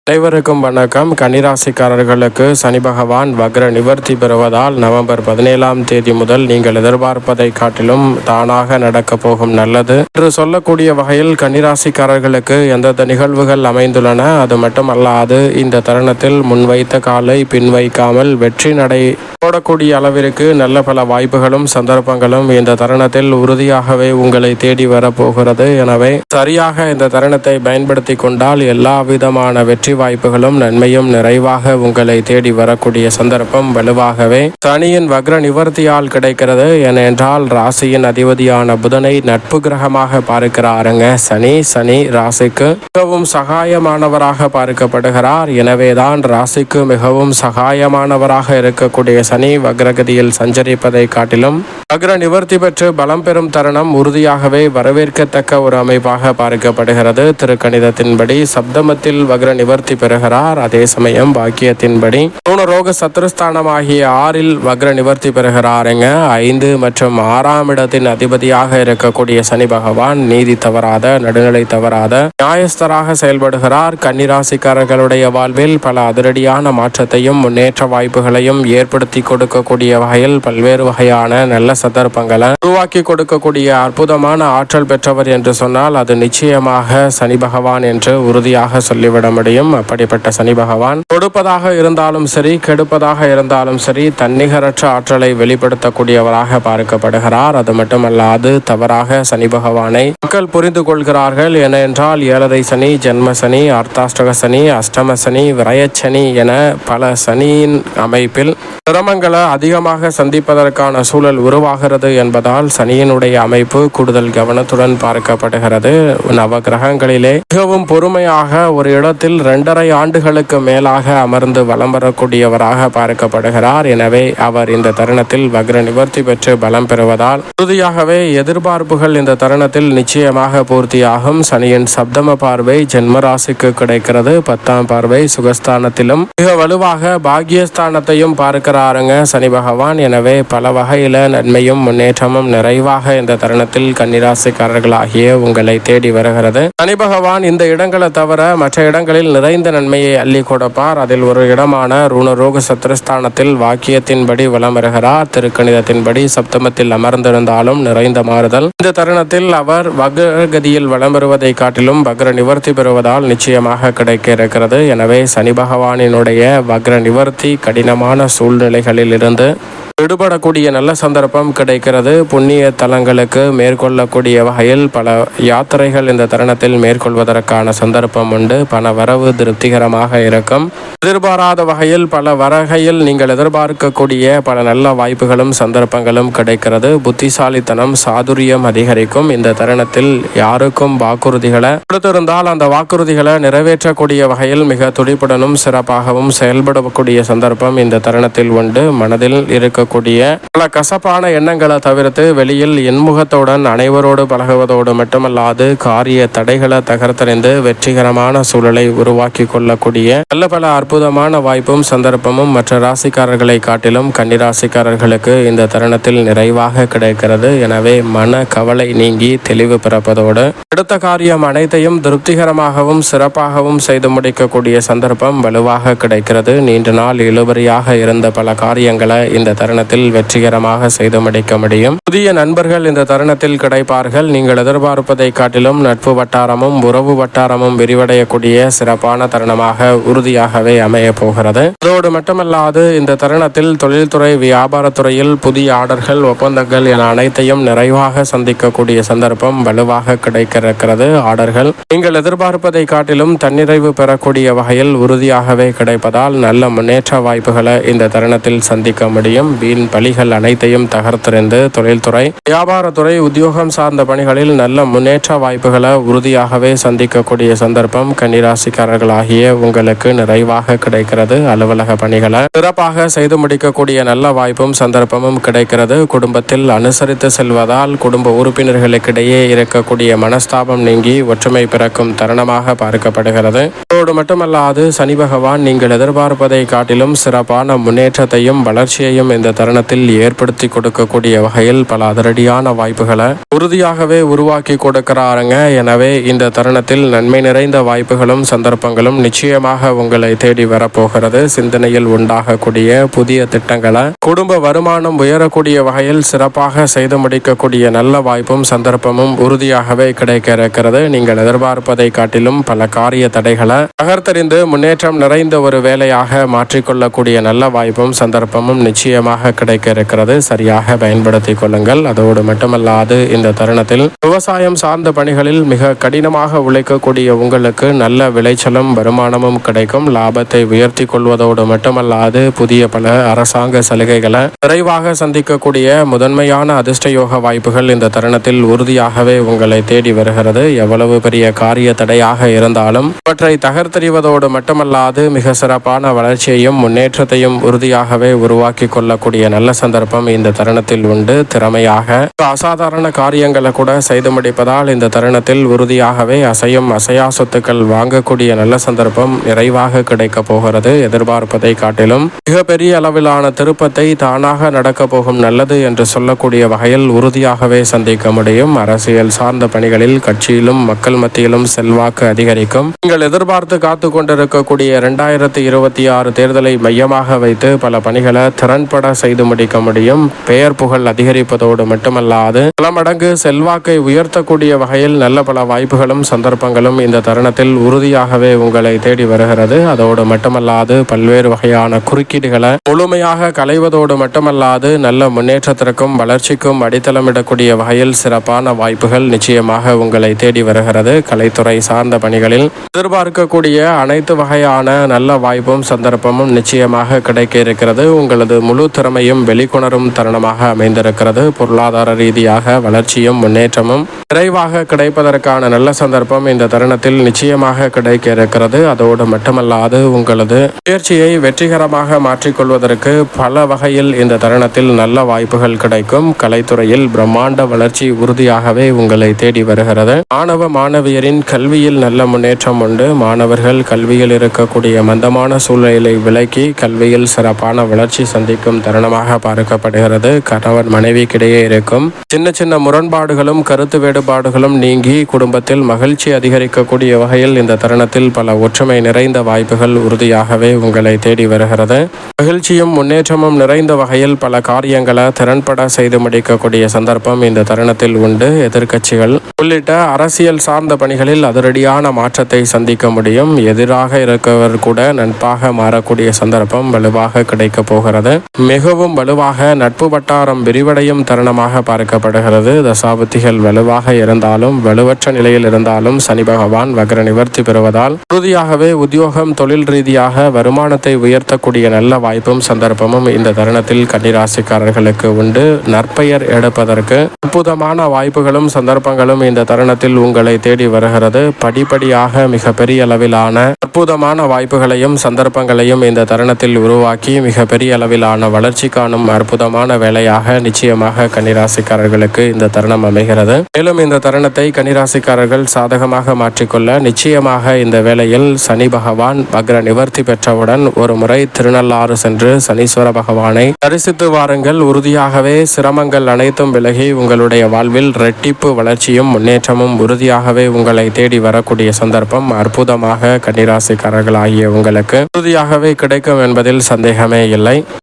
அனைவருக்கும் வணக்கம். கன்னிராசிக்காரர்களுக்கு சனி பகவான் வக்ர நிவர்த்தி பெறுவதால் நவம்பர் 17ஆம் தேதி முதல் நீங்கள் எதிர்பார்ப்பதை காட்டிலும் தானாக நடக்க போகும் நல்லது என்று சொல்லக்கூடிய வகையில் கன்னிராசிக்காரர்களுக்கு எந்தெந்த நிகழ்வுகள் அமைந்துள்ளன. அது மட்டுமல்லாது இந்த தருணத்தில் முன்வைத்த காலை பின் வைக்காமல் வெற்றி நடை போடக்கூடிய அளவிற்கு நல்ல பல வாய்ப்புகளும் சந்தர்ப்பங்களும் இந்த தருணத்தில் உறுதியாகவே உங்களை தேடி வரப்போகிறது. எனவே சரியாக இந்த தருணத்தை பயன்படுத்தி கொண்டால் எல்லா விதமான வெற்றி வாய்ப்புகளும் நன்மையும் நிறைவாக உங்களை தேடி வரக்கூடிய சந்தர்ப்பம் வலுவாகவே சனியின் வக்ர நிவர்த்தியால் கிடைக்கிறது. ஏனென்றால் ராசியின் அதிபதியான புதனை நட்பு கிரகமாக பார்க்கிறாருங்க. சனி ராசிக்கு மிகவும் சகாயமானவராக பார்க்கப்படுகிறார். எனவேதான் ராசிக்கு மிகவும் சகாயமானவராக இருக்கக்கூடிய சனி வக்ரகதியில் சஞ்சரிப்பதை காட்டிலும் வக்ர நிவர்த்தி பெற்று பலம் பெறும் தருணம் உறுதியாகவே வரவேற்கத்தக்க ஒரு அமைப்பாக பார்க்கப்படுகிறது. திருக்கணிதத்தின்படி சப்தமத்தில் வக்ர நிவர்த்தி பெறுகிறார். அதே சமயம் பாக்கியத்தின்படி ரோக சத்ருஸ்தானம் ஆகிய 6இல் வக்ர நிவர்த்தி பெறுகிறாருங்க. 5 மற்றும் 6ஆம் இடத்தின் அதிபதியாக இருக்கக்கூடிய சனி பகவான் நீதி தவறாத நடுநிலை தவறாத நியாயஸ்தராக செயல்படுகிறார். கன்னிராசிக்காரர்களுடைய வாழ்வில் பல அதிரடியான மாற்றத்தையும் முன்னேற்ற வாய்ப்புகளையும் ஏற்படுத்தி கொடுக்கக்கூடிய வகையில் பல்வேறு வகையான நல்ல சந்தர்ப்பங்களை உருவாக்கி கொடுக்கக்கூடிய அற்புதமான ஆற்றல் பெற்றவர் என்று சொன்னால் அது நிச்சயமாக சனி பகவான் என்று உறுதியாக சொல்லிவிட முடியும். அப்படிப்பட்ட சனி பகவான் கொடுப்பதாக இருந்தாலும் சரி கெடுப்பதாக இருந்தாலும் சரி தன்னிகரற்ற ஆற்றலை வெளிப்படுத்தக்கூடியவராக பார்க்கப்படுகிறார். அது மட்டுமல்லாது தவறாக சனி பகவானை மக்கள் புரிந்து கொள்கிறார்கள். ஏனென்றால் 7.5 சனி, ஜென்ம சனி, அர்த்தாஷ்டக சனி, அஷ்டம சனி, விரயச்சனி என பல சனியின் அமைப்பில் சிரமங்களை அதிகமாக சந்திப்பதற்கான சூழல் உருவாகிறது என்பதால் சனியினுடைய அமைப்பு கூடுதல் கவனத்துடன் பார்க்கப்படுகிறது. நவ கிரகங்களிலே மிகவும் பொறுமையாக ஒரு இடத்தில் 2.5 ஆண்டுகளுக்கு மேலாக அமர்ந்து வலம் வரக்கூடியவராக பார்க்கப்படுகிறார். எனவே அவர் இந்த தருணத்தில் வக்ர நிவர்த்தி பெற்று பலம் பெறுவதால் உறுதியாகவே எதிர்பார்ப்புகள் இந்த தருணத்தில் நிச்சயமாக பூர்த்தியாகும். சனியின் சப்தம பார்வை ஜென்மராசிக்கு கிடைக்கிறது. 10ஆம் பார்வை சுகஸ்தானத்திலும் மிக வலுவாக பாக்கியஸ்தானத்தையும் பார்க்கிறாருங்க சனி பகவான். எனவே பல வகையில நன்மையும் முன்னேற்றமும் நிறைவாக இந்த தருணத்தில் கன்னிராசிக்காரர்களாகிய உங்களை தேடி வருகிறது. சனி பகவான் இந்த இடங்களை தவிர மற்ற இடங்களில் நிறைந்த நன்மையை அள்ளி கொடுப்பார். அதில் ஒரு இடமான ருணரோக சத்ருஸ்தானத்தில் வாக்கியத்தின்படி வலம் வருகிறார். திருக்கணிதத்தின்படி சப்தமத்தில் அமர்ந்திருந்தாலும் நிறைந்த மாறுதல் இந்த தருணத்தில் அவர் வக்ரகதியில் வலம் வருவதை காட்டிலும் வக்ர நிவர்த்தி பெறுவதால் நிச்சயமாக கிடைக்க இருக்கிறது. எனவே சனி பகவானினுடைய வக்ர நிவர்த்தி கடினமான சூழ்நிலைகளில் இருந்து விடுபடக்கூடிய நல்ல சந்தர்ப்பம் கிடைக்கிறது. புண்ணிய தலங்களுக்கு மேற்கொள்ளக்கூடிய வகையில் பல யாத்திரைகள் இந்த தருணத்தில் மேற்கொள்வதற்கான சந்தர்ப்பம் உண்டு. பண வரவு திருப்திகரமாக இருக்கும். எதிர்பாராத வகையில் பல வகையில் நீங்கள் எதிர்பார்க்கக்கூடிய பல நல்ல வாய்ப்புகளும் சந்தர்ப்பங்களும் கிடைக்கிறது. புத்திசாலித்தனம் சாதுரியம் அதிகரிக்கும். இந்த தருணத்தில் யாருக்கும் வாக்குறுதிகளை கொடுத்திருந்தால் அந்த வாக்குறுதிகளை நிறைவேற்றக்கூடிய வகையில் மிக துடிப்புடனும் சிறப்பாகவும் செயல்படக்கூடிய சந்தர்ப்பம் இந்த தருணத்தில் உண்டு. மனதில் இருக்க பல கசப்பான எண்ணங்களை தவிர்த்து வெளியில் இன்முகத்துடன் அனைவரோடு பழகுவதோடு மட்டுமல்லாது காரிய தடைகளை தகர்த்தறிந்து வெற்றிகரமான சூழலை உருவாக்கி கொள்ளக்கூடிய நல்ல பல அற்புதமான வாய்ப்பும் சந்தர்ப்பமும் மற்ற ராசிக்காரர்களை காட்டிலும் கன்னிராசிக்காரர்களுக்கு இந்த தருணத்தில் நிறைவாக கிடைக்கிறது. எனவே மன கவலை நீங்கி தெளிவு பிறப்பதோடு எடுத்த காரியம் அனைத்தையும் திருப்திகரமாகவும் சிறப்பாகவும் செய்து முடிக்கக்கூடிய சந்தர்ப்பம் வலுவாக கிடைக்கிறது. நீண்ட நாள் இழுபறியாக இருந்த பல காரியங்களை இந்த தருணத்தில் வெற்றிகரமாக செய்து முடிக்க முடியும். புதிய நண்பர்கள் இந்த தருணத்தில் கிடைப்பார்கள். நீங்கள் எதிர்பார்ப்பதை காட்டிலும் நட்பு வட்டாரமும் உறவு வட்டாரமும் விரிவடையக்கூடிய சிறப்பான தருணமாக உறுதியாகவே அமைய போகிறது. அதோடு மட்டுமல்லாது இந்த தருணத்தில் தொழில்துறை வியாபாரத்துறையில் புதிய ஆர்டர்கள் ஒப்பந்தங்கள் என அனைத்தையும் நிறைவாக சந்திக்கக்கூடிய சந்தர்ப்பம் வலுவாக கிடைக்கிறது. ஆர்டர்கள் நீங்கள் எதிர்பார்ப்பதை காட்டிலும் தன்னிறைவு பெறக்கூடிய வகையில் உறுதியாகவே கிடைப்பதால் நல்ல முன்னேற்ற வாய்ப்புகளை இந்த தருணத்தில் சந்திக்க முடியும். வீண் பலிகள் அனைத்தையும் தகர்த்தெறிந்து தொழில்துறை வியாபாரத்துறை உத்தியோகம் சார்ந்த பணிகளில் நல்ல முன்னேற்ற வாய்ப்புகளை உறுதியாகவே சந்திக்கக்கூடிய சந்தர்ப்பம் கன்னிராசிக்காரர்களாகிய உங்களுக்கு நிறைவாக கிடைக்கிறது. அலுவலக பணிகளை சிறப்பாக செய்து முடிக்கக்கூடிய நல்ல வாய்ப்பும் சந்தர்ப்பமும் கிடைக்கிறது. குடும்பத்தில் அனுசரித்து செல்வதால் குடும்ப உறுப்பினர்களுக்கிடையே இருக்கக்கூடிய மனஸ்தாபம் நீங்கி ஒற்றுமை பிறக்கும் தருணமாக பார்க்கப்படுகிறது. அதோடு மட்டுமல்லாது சனி பகவான் நீங்கள் எதிர்பார்ப்பதை காட்டிலும் சிறப்பான முன்னேற்றத்தையும் வளர்ச்சியையும் இந்த தருணத்தில் ஏற்படுத்தி கொடுக்கக்கூடிய வகையில் பல அதிரடியான வாய்ப்புகளை உறுதியாகவே உருவாக்கி கொடுக்கிறாருங்க. எனவே இந்த தருணத்தில் நன்மை நிறைந்த வாய்ப்புகளும் சந்தர்ப்பங்களும் நிச்சயமாக உங்களை தேடி வரப்போகிறது. சிந்தனையில் உண்டாகக்கூடிய புதிய திட்டங்களை குடும்ப வருமானம் உயரக்கூடிய வகையில் சிறப்பாக செய்து முடிக்கக்கூடிய நல்ல வாய்ப்பும் சந்தர்ப்பமும் உறுதியாகவே கிடைக்க இருக்கிறது. நீங்கள் எதிர்பார்ப்பதை காட்டிலும் பல காரிய தடைகளை தகர்த்தறிந்து முன்னேற்றம் நிறைந்த ஒரு வேலையாக மாற்றிக்கொள்ளக்கூடிய நல்ல வாய்ப்பும் சந்தர்ப்பமும் நிச்சயமாக கிடைக்க இருக்கிறது. சரியாக பயன்படுத்திக் கொள்ளுங்கள். அதோடு மட்டுமல்லாது இந்த தருணத்தில் விவசாயம் சார்ந்த பணிகளில் மிக கடினமாக உழைக்கக்கூடிய உங்களுக்கு நல்ல விளைச்சலும் வருமானமும் கிடைக்கும். லாபத்தை உயர்த்தி கொள்வதோடு மட்டுமல்லாது புதிய பல அரசாங்க சலுகைகளை விரைவாக சந்திக்கக்கூடிய முதன்மையான அதிர்ஷ்டயோக வாய்ப்புகள் இந்த தருணத்தில் உறுதியாகவே உங்களை தேடி வருகிறது. எவ்வளவு பெரிய காரிய தடையாக இருந்தாலும் அவற்றை தகர்த்தெறிவதோடு மட்டுமல்லாது மிக சிறப்பான வளர்ச்சியையும் முன்னேற்றத்தையும் உறுதியாகவே உருவாக்கி கொள்ளக்கூடிய நல்ல சந்தர்ப்பம் இந்த தருணத்தில் உண்டு. திறமையாக அசாதாரண காரியங்களை கூட செய்து முடிப்பதால் இந்த தருணத்தில் உறுதியாகவே அசையும் அசையா சொத்துக்கள் வாங்கக்கூடிய நல்ல சந்தர்ப்பம் நிறைவாக கிடைக்க போகிறது. எதிர்பார்ப்பதை காட்டிலும் மிகப்பெரிய அளவிலான திருப்பத்தை தானாக நடக்க போகும் நல்லது என்று சொல்லக்கூடிய வகையில் உறுதியாகவே சந்திக்க முடியும். அரசியல் சார்ந்த பணிகளில் கட்சியிலும் மக்கள் மத்தியிலும் செல்வாக்கு அதிகரிக்கும். நீங்கள் எதிர்பார்த்து காத்து கொண்டிருக்கக்கூடிய 2026 தேர்தலை மையமாக வைத்து பல பணிகளை திறன்பட செய்து முடிக்க முடியும். பெயர் புகழ் அதிகரிப்பதோடு மட்டுமல்லாது பல மடங்கு செல்வாக்கை உயர்த்தக்கூடிய வகையில் நல்ல பல வாய்ப்புகளும் சந்தர்ப்பங்களும் இந்த தருணத்தில் உறுதியாகவே உங்களை தேடி வருகிறது. அதோடு மட்டுமல்லாது பல்வேறு வகையான குறுக்கீடுகளை முழுமையாக களைவதோடு மட்டுமல்லாது நல்ல முன்னேற்றத்திற்கும் வளர்ச்சிக்கும் அடித்தளமிடக்கூடிய வகையில் சிறப்பான வாய்ப்புகள் நிச்சயமாக உங்களை தேடி வருகிறது. கலைத்துறை சார்ந்த பணிகளில் எதிர்பார்க்கக்கூடிய அனைத்து வகையான நல்ல வாய்ப்பும் சந்தர்ப்பமும் நிச்சயமாக கிடைக்க இருக்கிறது. உங்களது முழு திறமையும் வெளிக்கொணரும் தருணமாக அமைந்திருக்கிறது. பொருளாதார ரீதியாக வளர்ச்சியும் முன்னேற்றமும் விரைவாக கிடைப்பதற்கான நல்ல சந்தர்ப்பம் இந்த தருணத்தில் நிச்சயமாக கிடைக்க இருக்கிறது. அதோடு மட்டுமல்லாது உங்களது முயற்சியை வெற்றிகரமாக மாற்றிக்கொள்வதற்கு பல வகையில் இந்த தருணத்தில் நல்ல வாய்ப்புகள் கிடைக்கும். கலைத்துறையில் பிரம்மாண்ட வளர்ச்சி உறுதியாகவே உங்களை தேடி வருகிறது. மாணவ மாணவியரின் கல்வியில் நல்ல முன்னேற்றம் உண்டு. மாணவர்கள் கல்வியில் இருக்கக்கூடிய மந்தமான சூழ்நிலை விலக்கி கல்வியில் சிறப்பான வளர்ச்சி சந்திக்கும் தருணமாக பார்க்கப்படுகிறது. கணவன் மனைவிக்கிடையே இருக்கும் சின்ன சின்ன முரண்பாடுகளும் கருத்து வேறுபாடுகளும் நீங்கி குடும்பத்தில் மகிழ்ச்சி அதிகரிக்கக்கூடிய வகையில் இந்த தருணத்தில் பல ஒற்றுமை நிறைந்த வாய்ப்புகள் உறுதியாகவே உங்களை தேடி வருகிறது. மகிழ்ச்சியும் முன்னேற்றமும் நிறைந்த வகையில் பல காரியங்களை திறன்பட செய்து முடிக்கக்கூடிய சந்தர்ப்பம் இந்த தருணத்தில் உண்டு. எதிர்க்கட்சிகள் உள்ளிட்ட அரசியல் சார்ந்த பணிகளில் அதிரடியான மாற்றத்தை சந்திக்க முடியும். எதிராக இருக்கவர் கூட நட்பாக மாறக்கூடிய சந்தர்ப்பம் வலுவாக கிடைக்க போகிறது. மிகவும் வலுவாக நட்பு வட்டாரம் விரிவடையும் தருணமாக பார்க்கப்படுகிறது. தசாபுத்திகள் வலுவாக இருந்தாலும் வலுவற்ற நிலையில் இருந்தாலும் சனி பகவான் வக்ர நிவர்த்தி பெறுவதால் உறுதியாகவே உத்தியோகம் தொழில் ரீதியாக வருமானத்தை உயர்த்தக்கூடிய நல்ல வாய்ப்பும் சந்தர்ப்பமும் இந்த தருணத்தில் கன்னிராசிக்காரர்களுக்கு உண்டு. நற்பெயர் எடுப்பதற்கு அற்புதமான வாய்ப்புகளும் சந்தர்ப்பங்களும் இந்த தருணத்தில் உங்களை தேடி வருகிறது. படிப்படியாக மிகப்பெரிய அளவிலான அற்புதமான வாய்ப்புகளையும் சந்தர்ப்பங்களையும் இந்த தருணத்தில் உருவாக்கி மிகப்பெரிய அளவிலான வளர்ச்சி காணும் அற்புதமான வேலையாக நிச்சயமாக கன்னிராசிக்காரர்களுக்கு இந்த தருணம் அமைகிறது. மேலும் இந்த தருணத்தை கன்னிராசிக்காரர்கள் சாதகமாக மாற்றிக்கொள்ள நிச்சயமாக இந்த வேளையில் சனி பகவான் வக்ர நிவர்த்தி பெற்றவுடன் ஒரு முறை திருநள்ளாறு சென்று சனீஸ்வர பகவானை தரிசித்து வாருங்கள். உறுதியாகவே சிரமங்கள் அனைத்தும் விலகி உங்களுடைய வாழ்வில் இரட்டிப்பு வளர்ச்சியும் முன்னேற்றமும் உறுதியாகவே உங்களை தேடி வரக்கூடிய சந்தர்ப்பம் அற்புதமாக கன்னிராசிக்காரர்கள் ஆகிய உங்களுக்கு உறுதியாகவே கிடைக்கும் என்பதில் சந்தேகமே இல்லை.